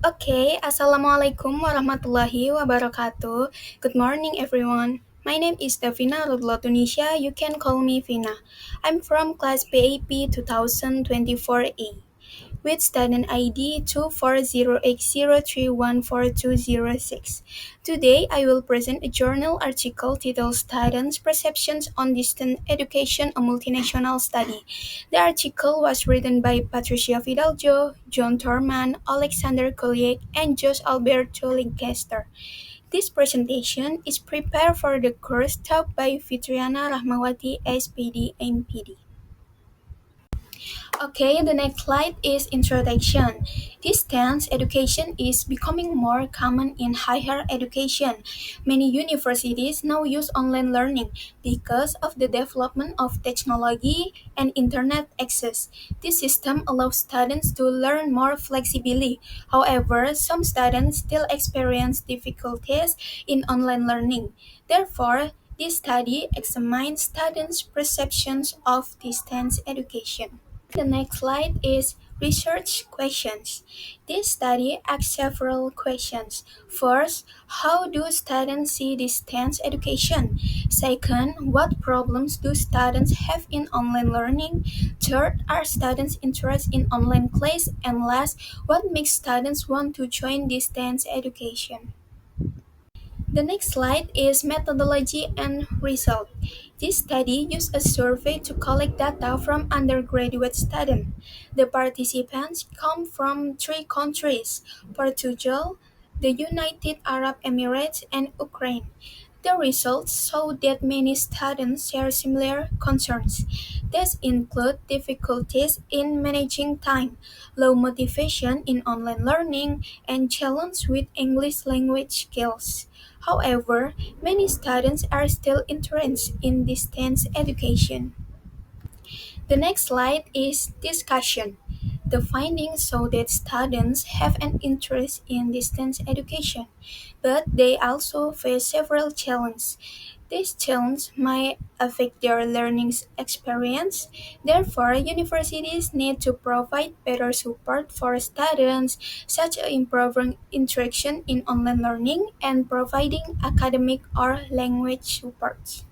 Okay, Assalamualaikum warahmatullahi wabarakatuh. Good morning, everyone. My name is Davina Rudlo Tunisia. You can call me Vina. I'm from class PAP 2024A with student ID 24080314206. Today, I will present a journal article titled Students' Perceptions on Distant Education, a Multinational Study. The article was written by Patricia Fidalgo, John Thorman, Alexander Kuliek, and Josh Alberto Lancaster. This presentation is prepared for the course taught by Fitriana Rahmawati, SPD, MPD. Okay, the next slide is introduction. Distance education is becoming more common in higher education. Many universities now use online learning because of the development of technology and internet access. This system allows students to learn more flexibly. However, some students still experience difficulties in online learning. Therefore, this study examines students' perceptions of distance education. The next slide is research questions. This study asks several questions. First, how do students see distance education? Second, what problems do students have in online learning? Third, are students interested in online class? And last, what makes students want to join distance education? The next slide is methodology and result. This study used a survey to collect data from undergraduate students. The participants come from three countries: Portugal, the United Arab Emirates, and Ukraine. The results show that many students share similar concerns. These include difficulties in managing time, low motivation in online learning, and challenge with English language skills. However, many students are still interested in distance education. The next slide is discussion. The findings show that students have an interest in distance education, but they also face several challenges. These challenges might affect their learning experience. Therefore, universities need to provide better support for students, such as improving interaction in online learning and providing academic or language support.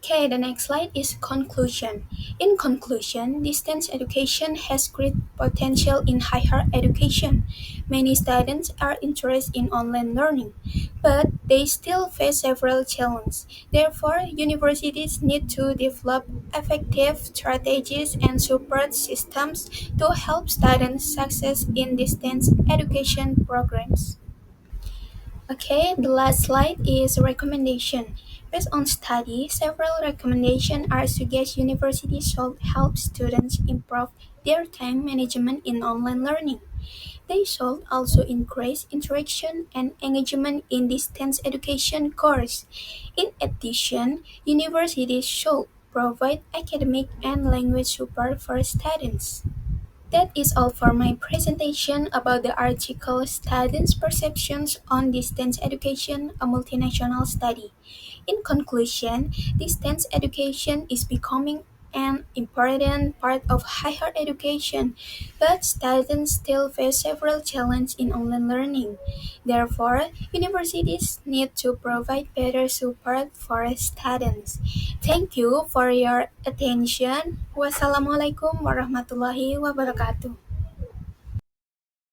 Okay, the next slide is conclusion. In conclusion, distance education has great potential in higher education. Many students are interested in online learning, but they still face several challenges. Therefore, universities need to develop effective strategies and support systems to help students success in distance education programs. Okay, the last slide is recommendation. Based on study, several recommendations are suggest universities should help students improve their time management in online learning. They should also increase interaction and engagement in distance education course. In addition, universities should provide academic and language support for students. That is all for my presentation about the article Students' Perceptions on Distance Education, a Multinational Study. In conclusion, distance education is becoming an important part of higher education, but students still face several challenges in online learning. Therefore, universities need to provide better support for students. Thank you for your attention. Wassalamualaikum warahmatullahi wabarakatuh.